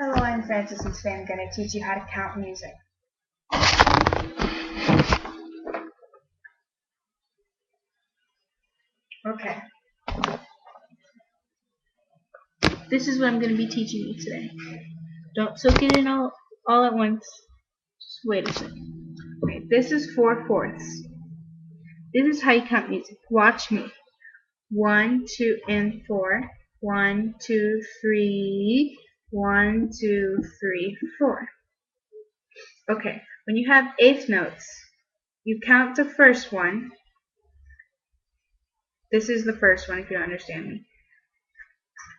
Hello, I'm Francis, and today I'm going to teach you how to count music. Okay. This is what I'm going to be teaching you today. Don't soak it in all at once. Just wait a second. Okay, this is 4/4. This is how you count music. Watch me. 1, 2, and 4. 1, 2, 3. 1, 2, 3, 4. Okay, when you have eighth notes, you count the first one. This is the first one, if you don't understand me.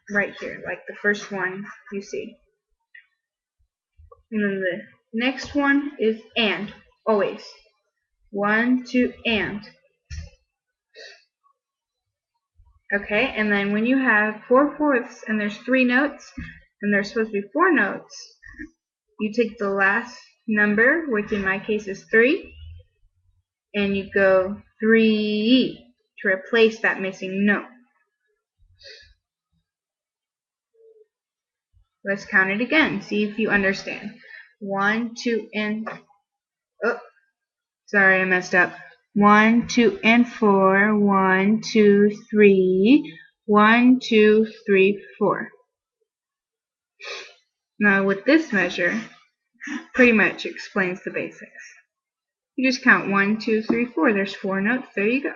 Right here, like the first one you see. And then the next one is and, always. 1, 2, and. Okay, and then when you have 4/4 and there's 3 notes, and there's supposed to be 4 notes, you take the last number, which in my case is 3, and you go 3 to replace that missing note. Let's count it again. See if you understand. 1, 2, and... Oh, sorry, I messed up. 1, 2, and 4. 1, 2, 3. 1, 2, 3, 4. Now with this measure, pretty much explains the basics. You just count 1, 2, 3, 4. There's 4 notes. There you go.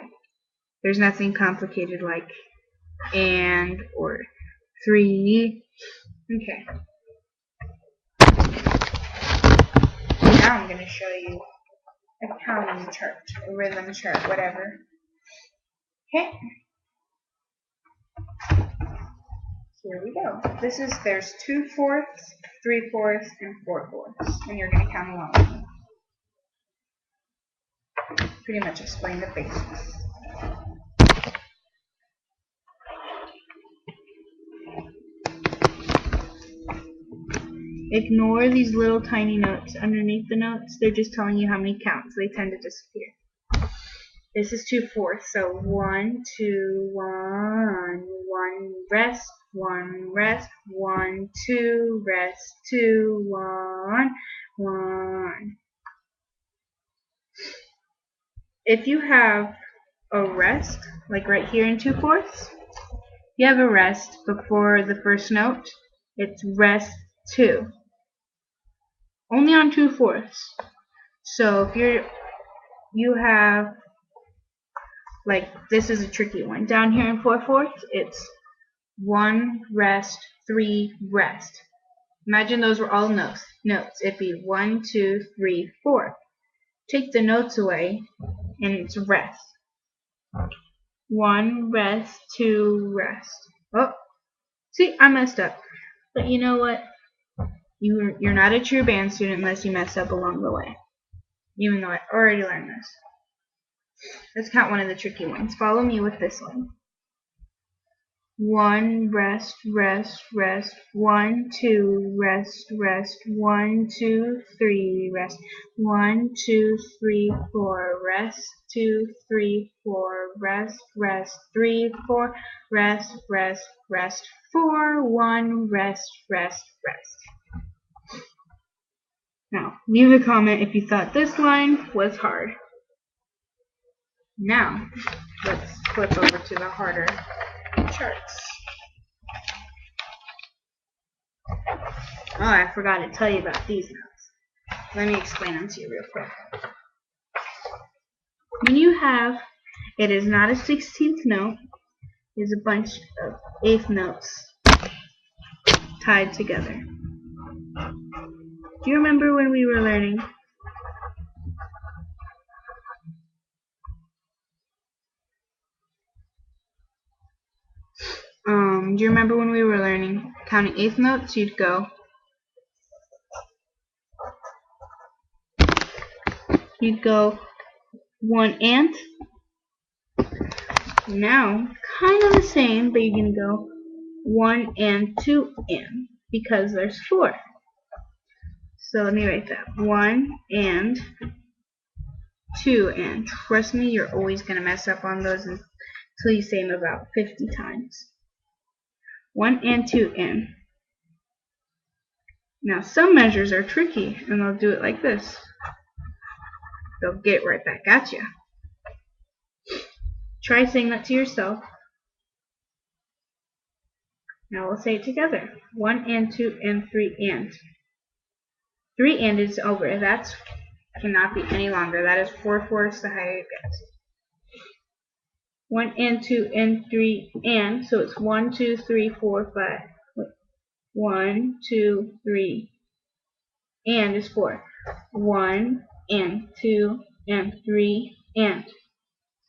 There's nothing complicated like and or 3. Okay. Now I'm going to show you a counting chart, a rhythm chart, whatever. Okay. Here we go. There's 2/4, 3/4, and 4/4, and you're going to count along with me. Pretty much explain the basics. Ignore these little tiny notes underneath the notes. They're just telling you how many counts. They tend to disappear. This is 2/4, so 1, 2, 1, 1, rest, 1, rest, 1, 2, rest, 2, 1, 1. If you have a rest, like right here in 2/4, you have a rest before the first note. It's rest 2. Only on 2/4. So if you have, like, this is a tricky one. Down here in 4/4, it's 1, rest, 3, rest. Imagine those were all notes. It'd be 1, 2, 3, 4. Take the notes away, and it's rest. 1, rest, 2, rest. Oh, see, I messed up. But you know what? You're not a true band student unless you mess up along the way. Even though I already learned this. Let's count one of the tricky ones. Follow me with this one. 1, rest, rest, rest. 1, 2, rest, rest. 1, 2, 3, rest. 1, 2, 3, 4, rest. 2, 3, 4, rest, rest. 3, 4, rest, rest, rest. 4, 1, rest, rest, rest. Now, leave a comment if you thought this line was hard. Now, let's flip over to the harder charts. Oh, I forgot to tell you about these notes. Let me explain them to you real quick. When you have, it is not a 16th note, it's a bunch of 8th notes tied together. Do you remember when we were learning? Do you remember when we were learning counting 8th notes? You'd go 1 and. Now, kind of the same, but you're going to go 1 and 2 and, because there's 4. So let me write that. 1 and 2 and. Trust me, you're always going to mess up on those until you say them about 50 times. 1 and 2 and. Now some measures are tricky and they'll do it like this. They'll get right back at you. Try saying that to yourself. Now we'll say it together. 1 and 2 and 3 and. 3 and is over. That cannot be any longer. That is 4/4 the higher it gets. 1 and 2 and 3 and. So it's 1, 2, 3, 4, 5. 1, 2, 3. And is 4. 1 and 2 and 3 and.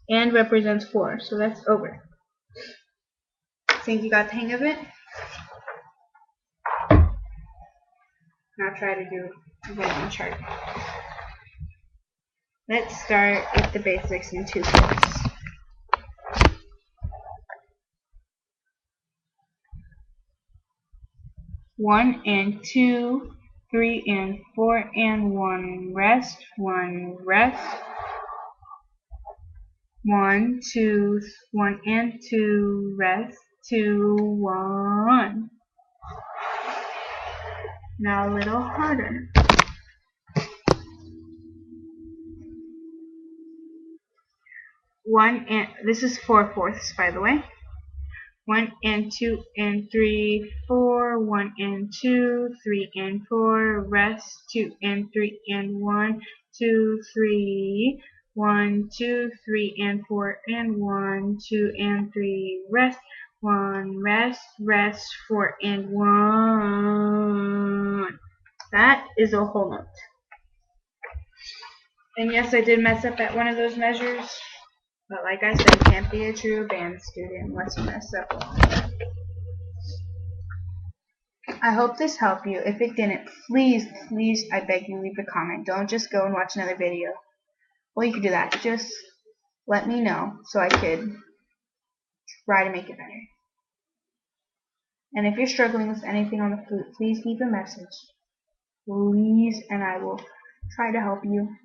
And represents 4. So that's over. Think you got the hang of it? Now try to do a rhythm chart. Let's start with the basics in 2/4. 1 and 2, 3 and 4 and 1 rest, 1 rest. 1, 2, 1 and 2 rest, 2, 1. Now a little harder. 1 and this is 4/4 by the way. 1 and 2 and 3, 4, 1 and 2, 3 and 4, rest, 2 and 3 and 1, 2, 3, 1, 2, 3 and 4 and 1, 2 and 3, rest, 1, rest, rest, 4 and 1. That is a whole note. And yes, I did mess up at one of those measures. But like I said, you can't be a true band student unless you mess up one. I hope this helped you. If it didn't, please, I beg you, leave a comment. Don't just go and watch another video. Well, you could do that. Just let me know so I could try to make it better. And if you're struggling with anything on the flute, please leave a message. Please, and I will try to help you.